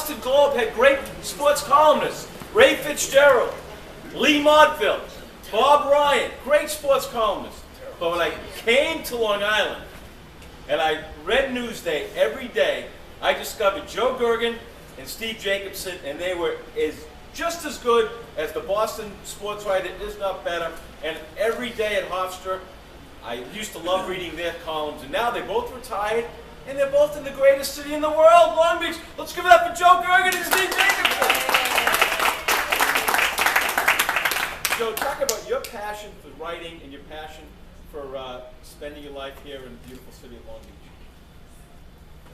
Boston Globe had great sports columnists. Ray Fitzgerald, Lee Montville, Bob Ryan, great sports columnists. But when I came to Long Island and I read Newsday every day, I discovered Joe Gergen and Steve Jacobson, and they were just as good as the Boston sports writer, if not better. And every day at Hofstra, I used to love reading their columns, and now they're both retired, and they're both in the greatest city in the world, Long Beach. Let's give it up for Joe Gergen and Steve Jacobson. Joe, talk about your passion for writing and your passion for spending your life here in the beautiful city of Long Beach.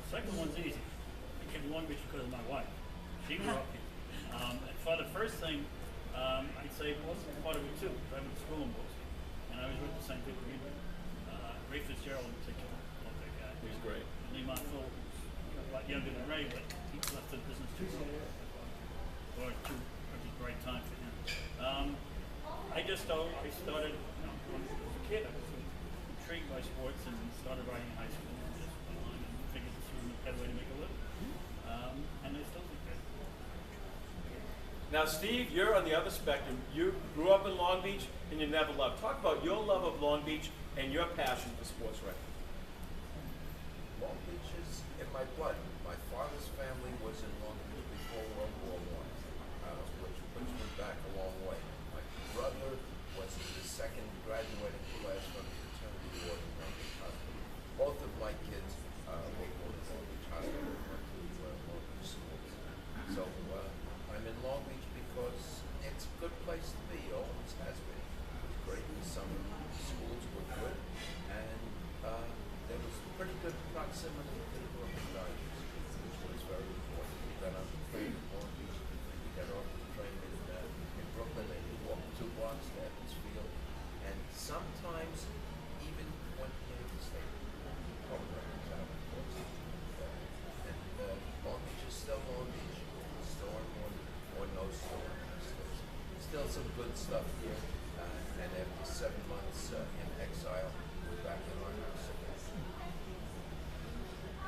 The second one's easy. I came to Long Beach because of my wife. She grew up here. And for the first thing, I'd say Boston was part of it too. I went to school in Boston, and I was with the same people we did. Ray Fitzgerald in particular, love that guy. He's great. And Lee Montville, a lot younger than Ray, but he left the business too soon. Or too, at the right time for him. I started, when I was a kid, I was intrigued by sports and started writing in high school and just went on and figured this was the better way to make a living. And I still think that. Now, Steve, you're on the other spectrum. You grew up in Long Beach and you never left. Talk about your love of Long Beach and your passion for sports writing. Long Beach is in my blood. My father's family was in Long Beach before World War I, which puts me back a long way. My brother was in the second graduating class from the fraternity ward in Long Beach Hospital. Both of my kids were born in Long Beach Hospital and went to Long Beach schools. So I'm in Long Beach because it's a good place to be. It always has been. It was great in the summer. The schools were good, and there was pretty good proximity to the Brooklyn Dodgers, which was very important. We got on the train in Long Beach, we got off the train in Brooklyn, and you walked 2 blocks to Evans Field, and sometimes even went near the stadium. Long Beach is still Long Beach. Storm or no storm. Still some good stuff here, and after 7 months in exile, we're back in our house again.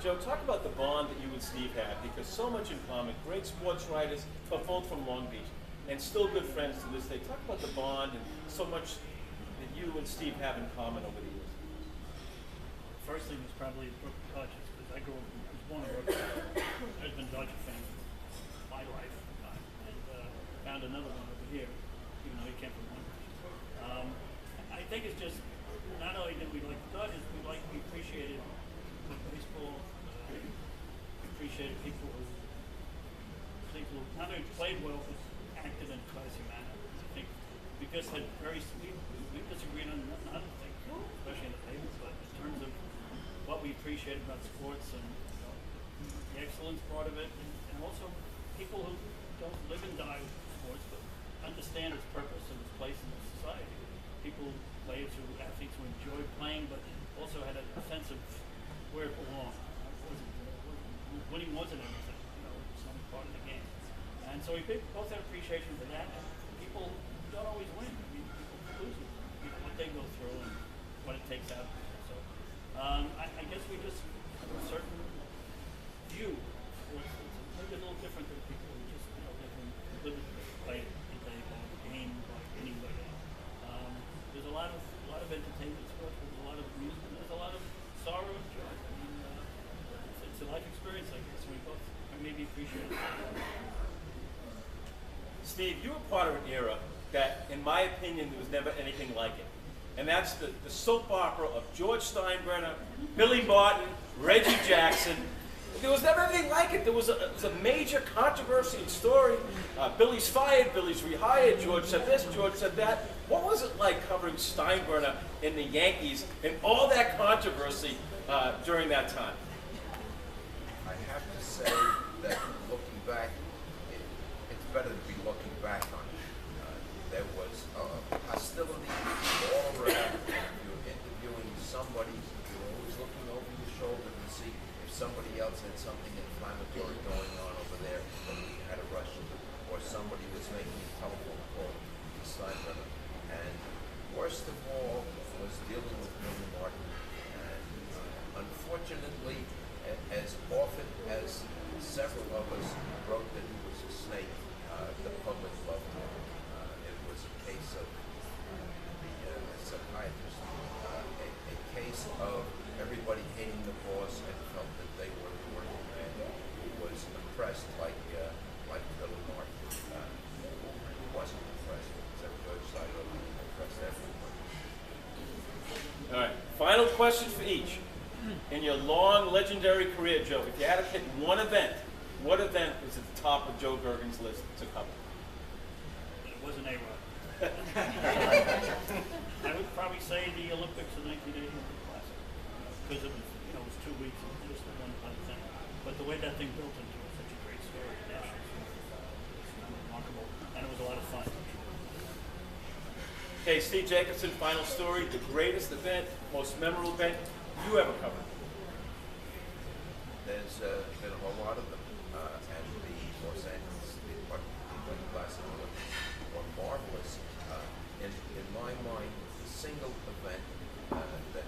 Joe, talk about the bond that you and Steve had, because so much in common. Great sports writers, but both from Long Beach, and still good friends to this day. Talk about the bond and so much that you and Steve have in common over the years. First thing was probably the Brooklyn Dodgers, because I was born in Brooklyn. I've been a Dodger fan my life, and found another one over here, even though he came from Long Beach. I think it's just, not only did we like the Dodgers, we appreciated baseball, we appreciated people who not only played well, but acted in a classy manner. I think we just had we disagreed on other things, especially in the papers, but in terms of what we appreciated about sports and the excellence part of it, and also people who don't live and die with sports, but understand its purpose and its place in society. People, players athletes who enjoyed playing, but also had a sense of where it belonged. Winning wasn't everything, it was some part of the game. And so we both had appreciation for that. And people don't always win. I mean, people lose what they go through and what it takes out of them. So I guess we just have a certain view. It's maybe a little different than people who just live and play the game like anybody. There's a lot of entertainment sports. There's a lot of amusement. There's a lot of sorrow and joy. I mean, it's a life experience, I guess. We both maybe appreciate it. Steve, you were part of an era that, in my opinion, there was never anything like it. And that's the soap opera of George Steinbrenner, Billy Barton, Reggie Jackson. There was never anything like it. There was a major controversy and story. Billy's fired, Billy's rehired, George said this, George said that. What was it like covering Steinbrenner and the Yankees and all that controversy during that time? I have to say that looking back, it's better to be looking back on it. There was hostility all around. You're interviewing somebody, you're always looking over your shoulder to see if somebody else had something inflammatory going on over there that we had to rush to, or somebody was making a telephone call to Steinbrenner. And worst of all was dealing with Billy Martin. And unfortunately, as often as wrote that he was a snake, the public loved him. It was a case of the psychiatrist, a case of everybody hating the boss and felt that they were the working man who was oppressed like Billy Martin. He wasn't oppressed, except George Silo oppressed everyone. All right. Final question for each. In your long, legendary career, Joe, if you had to pick one event, what event was at the top of Joe Gergen's list to cover? It wasn't A-Rod. I would probably say the Olympics in 1980 Classic, because it was, it was 2 weeks, it was just the one thing. But the way that thing built into such a great story, the national story, was kind of remarkable, and it was a lot of fun. Okay, Steve Jacobson, final story, the greatest event, most memorable event you ever covered. There's been a whole lot of them, and the Los Angeles Department Classic were marvelous. In my mind, the single event that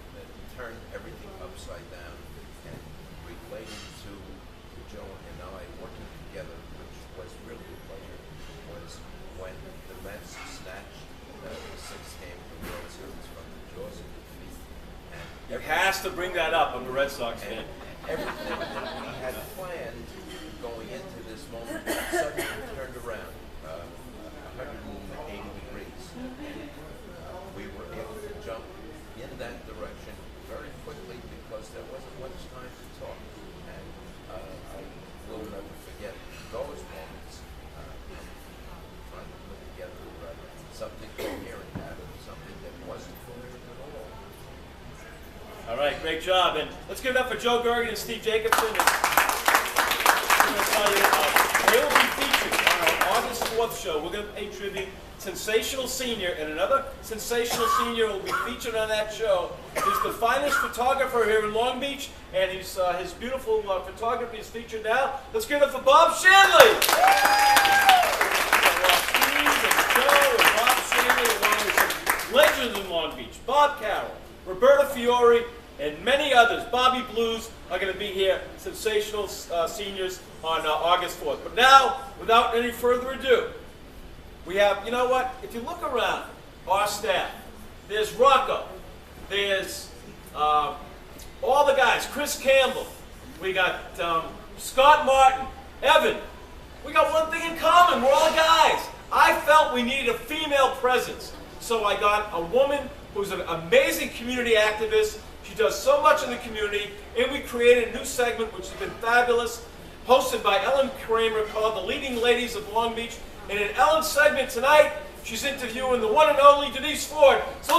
turned everything upside down and related to Joe and I working together, which was really a pleasure, was when the Mets snatched the sixth game of the World Series from the jaws of defeat. You has to bring that up. I'm a Red Sox fan. Everything that we had planned going into this moment suddenly turned around 180 degrees. And we were able to jump in that direction very quickly because there wasn't much time to talk. And I will never forget those moments. Trying to put together something coherent out of something that wasn't coherent at all. All right, great job. And let's give it up for Joe Gergen and Steve Jacobson. And I'm going to tell you, they will be featured on our August 4th show. We're going to pay tribute. Sensational Senior, and another sensational senior will be featured on that show. He's the finest photographer here in Long Beach, and his beautiful photography is featured now. Let's give it up for Bob Shanley. Steve and Joe and Bob Shanley, along with some legends in Long Beach. Bob Carroll, Roberta Fiore, and many others, Bobby Blues, are going to be here, sensational seniors, on August 4th. But now, without any further ado, we have, you know what, if you look around our staff, there's Rocco, there's all the guys, Chris Campbell, we got Scott Martin, Evan. We got one thing in common, we're all guys. I felt we needed a female presence, so I got a woman who's an amazing community activist. She does so much in the community, and we created a new segment which has been fabulous, hosted by Ellen Kramer, called The Leading Ladies of Long Beach. And in Ellen's segment tonight, she's interviewing the one and only Denise Ford. So